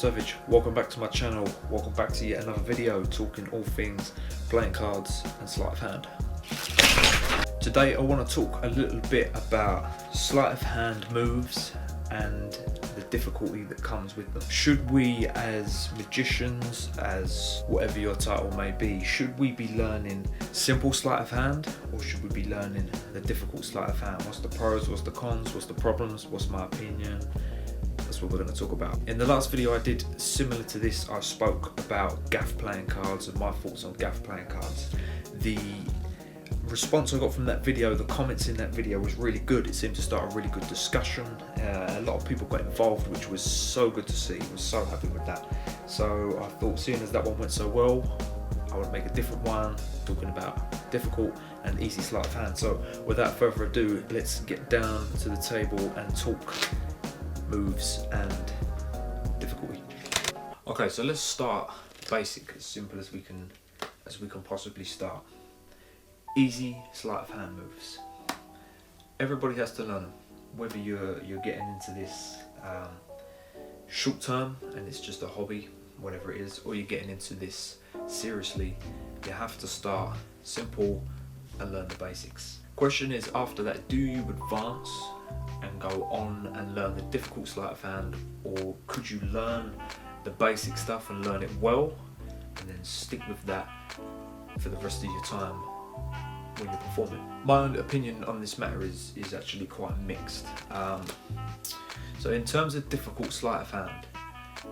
TOMsavage, welcome back to my channel, welcome back to yet another video talking all things playing cards and sleight of hand. Today I want to talk a little bit about sleight of hand moves and the difficulty that comes with them. Should we, as magicians, as whatever your title may be, should we be learning simple sleight of hand, or should we be learning the difficult sleight of hand? What's the pros, what's the cons, what's the problems, what's my opinion? That's what we're going to talk about. In the last video I did similar to this, I spoke about gaff playing cards and my thoughts on gaff playing cards. The response I got from that video, the comments in that video was really good. It seemed to start a really good discussion. A lot of people got involved, which was so good to see. I was so happy with that. So I thought, seeing as that one went so well, I would make a different one talking about difficult and easy sleight of hand. So without further ado, let's get down to the table and talk moves and difficulty. Okay, so let's start basic, as simple as we can possibly start. Easy sleight of hand moves. Everybody has to learn them, whether you're getting into this short term and it's just a hobby, whatever it is, or you're getting into this seriously. You have to start simple and learn the basics. Question is, after that, do you advance and go on and learn the difficult sleight of hand, or could you learn the basic stuff and learn it well and then stick with that for the rest of your time when you're performing? My own opinion on this matter is actually quite mixed. So in terms of difficult sleight of hand,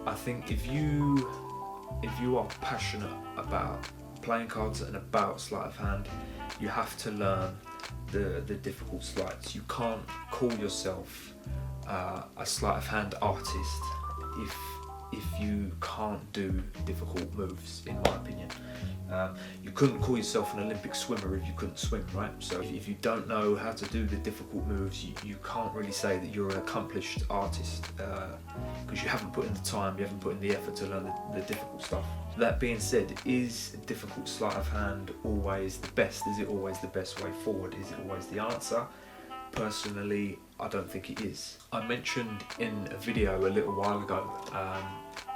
I think if you are passionate about playing cards and about sleight of hand, you have to learn the difficult sleights. You can't call yourself a sleight of hand artist if you can't do difficult moves, in my opinion. You couldn't call yourself an Olympic swimmer if you couldn't swim, right? So if you don't know how to do the difficult moves, you can't really say that you're an accomplished artist, because you haven't put in the time, you haven't put in the effort to learn the difficult stuff. That being said, is difficult sleight of hand always the best? Is it always the best way forward? Is it always the answer? Personally, I don't think it is. I mentioned in a video a little while ago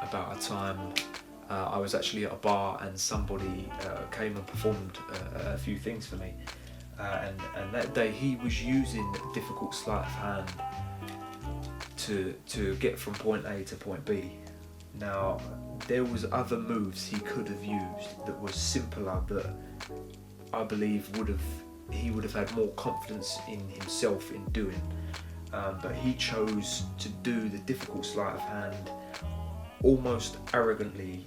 about a time I was actually at a bar and somebody came and performed a few things for me, and that day he was using difficult sleight of hand to get from point A to point B. Now, there was other moves he could have used that were simpler, that I believe he would have had more confidence in himself in doing, but he chose to do the difficult sleight of hand almost arrogantly,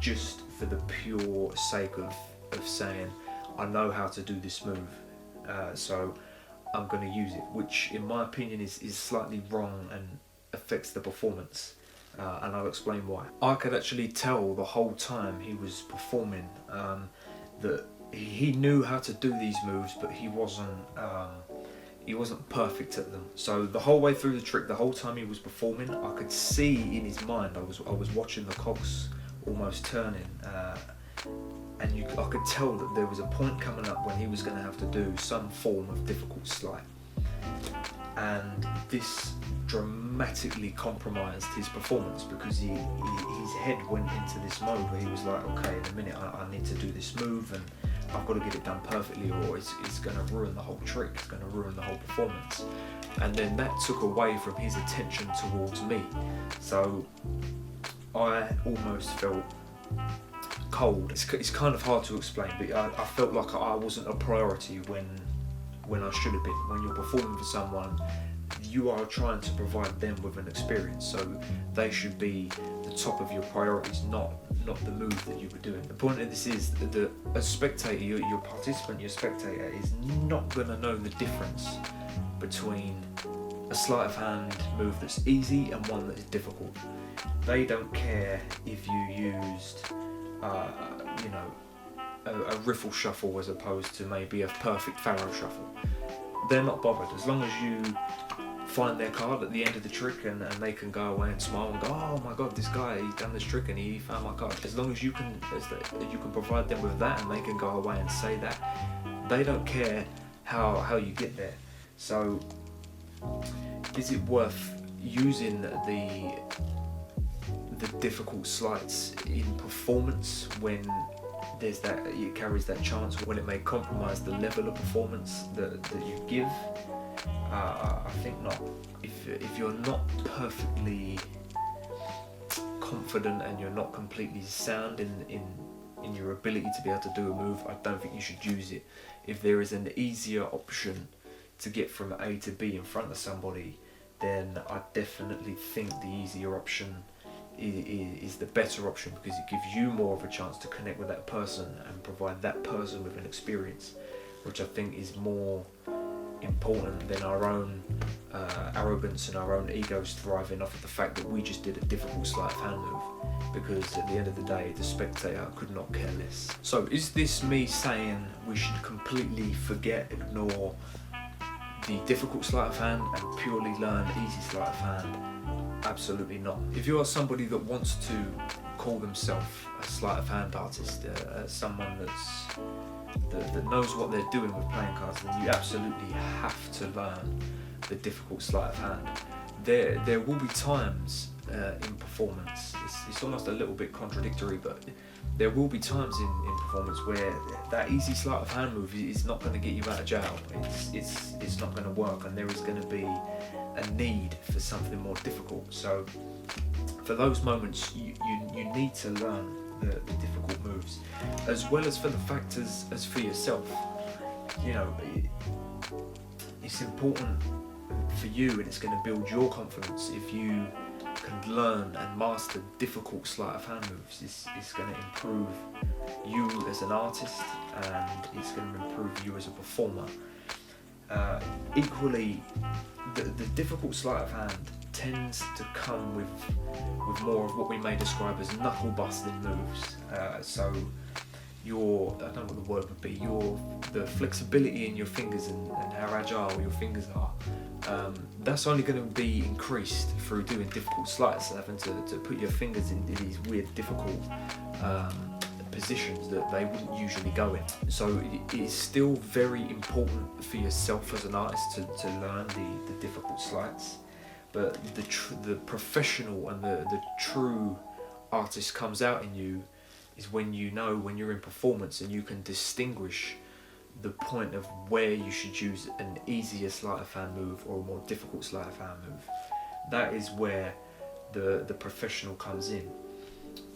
just for the pure sake of saying, I know how to do this move, so I'm going to use it, which in my opinion is slightly wrong and affects the performance, and I'll explain why. I could actually tell the whole time he was performing that he knew how to do these moves, but he wasn't perfect at them. So the whole way through the trick, the whole time he was performing, I could see in his mind, I was watching the cogs almost turning, and I could tell that there was a point coming up when he was going to have to do some form of difficult sleight, and this dramatically compromised his performance, because his head went into this mode where he was like, okay, in a minute I need to do this move and I've got to get it done perfectly, or it's going to ruin the whole trick, it's going to ruin the whole performance. And then that took away from his attention towards me. So I almost felt cold. It's kind of hard to explain, but I felt like I wasn't a priority when I should have been. When you're performing for someone, you are trying to provide them with an experience, so they should be the top of your priorities, not the move that you were doing. The point of this is that a spectator, your participant, your spectator, is not going to know the difference between a sleight of hand move that's easy and one that is difficult. They don't care if you used a riffle shuffle as opposed to maybe a perfect faro shuffle. They're not bothered, as long as you find their card at the end of the trick and they can go away and smile and go, oh my god, this guy, he's done this trick and he found my card. As long as you can provide them with that and they can go away and say that, they don't care how you get there. So is it worth using the difficult sleights in performance, when there's that, it carries that chance when it may compromise the level of performance that you give. I think not. If you're not perfectly confident and you're not completely sound in your ability to be able to do a move, I don't think you should use it. If there is an easier option to get from A to B in front of somebody, then I definitely think the easier option is the better option, because it gives you more of a chance to connect with that person and provide that person with an experience, which I think is more important than our own arrogance and our own egos thriving off of the fact that we just did a difficult sleight of hand move, because at the end of the day the spectator could not care less. So is this me saying we should completely ignore the difficult sleight of hand and purely learn easy sleight of hand? Absolutely not. If you are somebody that wants to call themselves a sleight of hand artist, someone that knows what they're doing with playing cards, then you absolutely have to learn the difficult sleight of hand. There will be times in performance, it's almost a little bit contradictory, but there will be times in performance where that easy sleight of hand move is not going to get you out of jail. It's not going to work, and there is going to be a need for something more difficult. So for those moments, you need to learn the difficult moves, as well as for the fact as for yourself. You know, it's important for you, and it's going to build your confidence if you can learn and master difficult sleight of hand moves. It's going to improve you as an artist, and it's going to improve you as a performer. Equally, the difficult sleight of hand tends to come with more of what we may describe as knuckle busting moves. So I don't know what the word would be, the flexibility in your fingers and how agile your fingers are, that's only going to be increased through doing difficult sleights, having to put your fingers in these weird difficult positions that they wouldn't usually go in. So it is still very important for yourself as an artist to learn the difficult sleights, but the professional and the true artist comes out in you is when you're in performance and you can distinguish the point of where you should use an easier sleight of hand move or a more difficult sleight of hand move. That is where the professional comes in.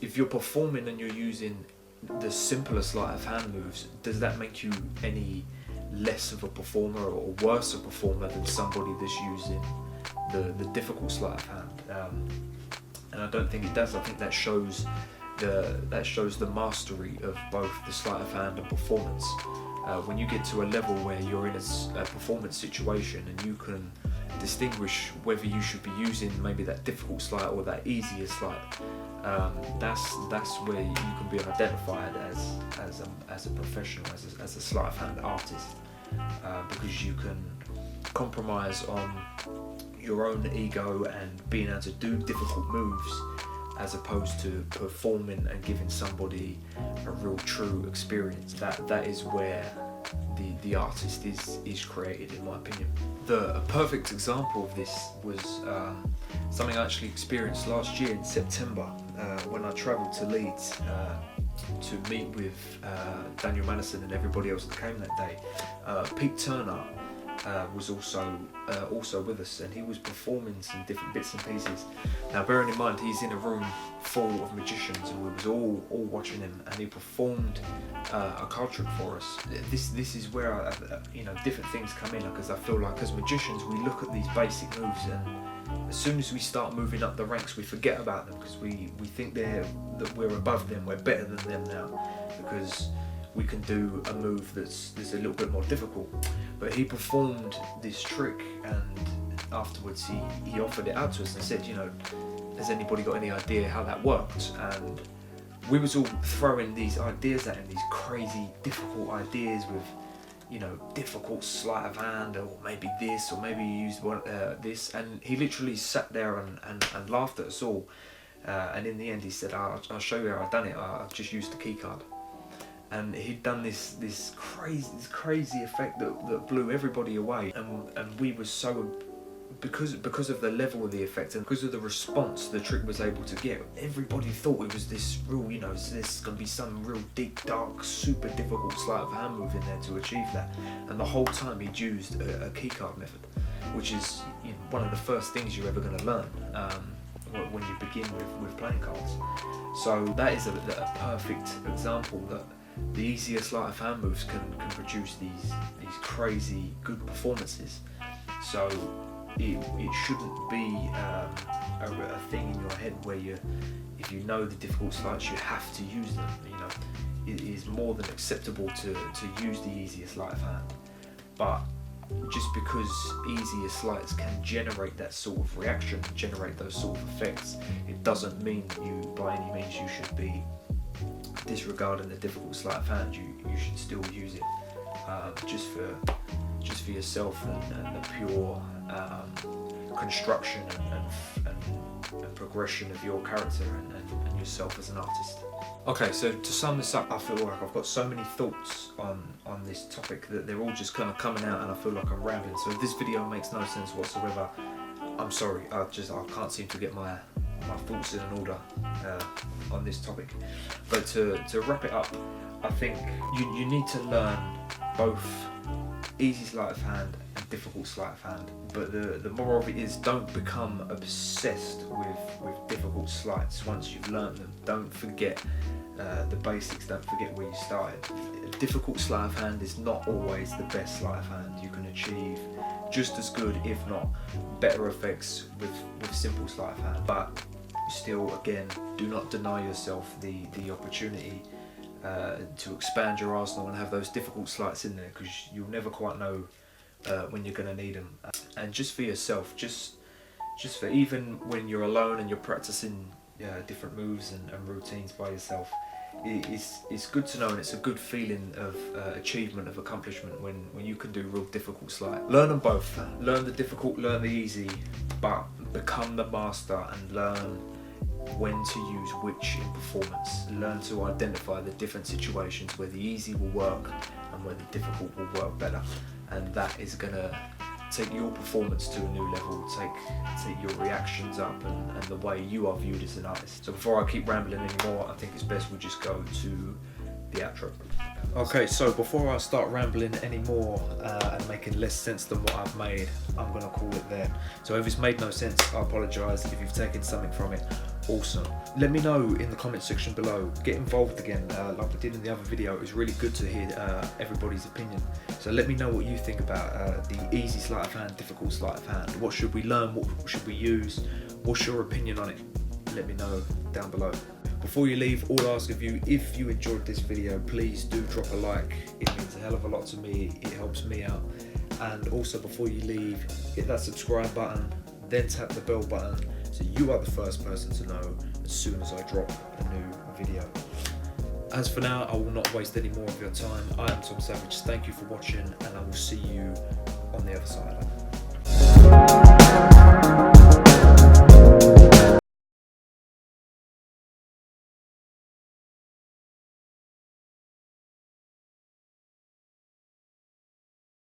If you're performing and you're using the simpler sleight of hand moves, does that make you any less of a performer or worse a performer than somebody that's using the difficult sleight of hand? And I don't think it does. I think that shows the mastery of both the sleight of hand and performance. When you get to a level where you're in a performance situation and you can distinguish whether you should be using maybe that difficult sleight or that easier sleight, that's where you can be identified as a professional, as a sleight of hand artist, because you can compromise on your own ego and being able to do difficult moves, as opposed to performing and giving somebody a real true experience. That is where the artist is created, in my opinion. A perfect example of this was something I actually experienced last year in September when I travelled to Leeds to meet with Daniel Madison and everybody else that came that day. Pete Turner was also with us, and he was performing some different bits and pieces. Now, bearing in mind he's in a room full of magicians, and we was all watching him, and he performed a card trick for us. This is where different things come in, because I feel like as magicians we look at these basic moves, and as soon as we start moving up the ranks we forget about them, because we think that we're above them, we're better than them now, because we can do a move that's a little bit more difficult. But he performed this trick, and afterwards he offered it out to us and said, has anybody got any idea how that worked? And we was all throwing these ideas at him, these crazy difficult ideas with difficult sleight of hand, or maybe this, or maybe you used this, and he literally sat there and laughed at us all, and in the end he said, I'll show you how I've done it, I've just used the key card. And he'd done this crazy effect that blew everybody away, and we were so because of the level of the effect and because of the response the trick was able to get, everybody thought it was this real, you know, there's going to be some real deep, dark, super difficult sleight of hand move in there to achieve that. And the whole time he'd used a keycard method, which is, you know, one of the first things you're ever going to learn when you begin with playing cards. So that is a perfect example that the easier sleight of hand moves can produce these crazy good performances. So it shouldn't be a thing in your head where if you know the difficult sleights, you have to use them. You know, it is more than acceptable to use the easier sleight of hand. But just because easier sleights can generate that sort of reaction, generate those sort of effects, it doesn't mean by any means you should be disregarding the difficult sleight of hand. You should still use it just for yourself and the pure construction and progression of your character and yourself as an artist. Okay, so to sum this up, I feel like I've got so many thoughts on this topic that they're all just kind of coming out, and I feel like I'm rambling. So if this video makes no sense whatsoever, I'm sorry. I can't seem to get my thoughts in order on this topic. But to wrap it up, I think you need to learn both easy sleight of hand and difficult sleight of hand. But the moral of it is, don't become obsessed with difficult sleights once you've learned them. Don't forget the basics, don't forget where you started. A difficult sleight of hand is not always the best sleight of hand. You can achieve just as good, if not better effects with simple sleight of hand. But still, again, do not deny yourself the opportunity to expand your arsenal and have those difficult sleights in there, because you'll never quite know when you're going to need them. And just for yourself, just for even when you're alone and you're practicing different moves and routines by yourself, it's good to know, and it's a good feeling of achievement, of accomplishment when you can do real difficult sleight. Learn them both. Learn the difficult, learn the easy, but become the master and learn when to use which in performance. Learn to identify the different situations where the easy will work and where the difficult will work better, and that is going to take your performance to a new level, take your reactions up and the way you are viewed as an artist. So before I keep rambling anymore, I think it's best we just go to the outro. Okay, so before I start rambling anymore and making less sense than what I've made, I'm going to call it there. So if it's made no sense, I apologise. If you've taken something from it, awesome. Let me know in the comment section below. Get involved again, like I did in the other video. It was really good to hear everybody's opinion. So let me know what you think about the easy sleight of hand, difficult sleight of hand. What should we learn? What should we use? What's your opinion on it? Let me know down below. Before you leave, all I ask of you, if you enjoyed this video, please do drop a like. It means a hell of a lot to me. It helps me out. And also, before you leave, hit that subscribe button, then tap the bell button, so you are the first person to know as soon as I drop a new video. As for now, I will not waste any more of your time. I am TOMsavage. Thank you for watching, and I will see you on the other side.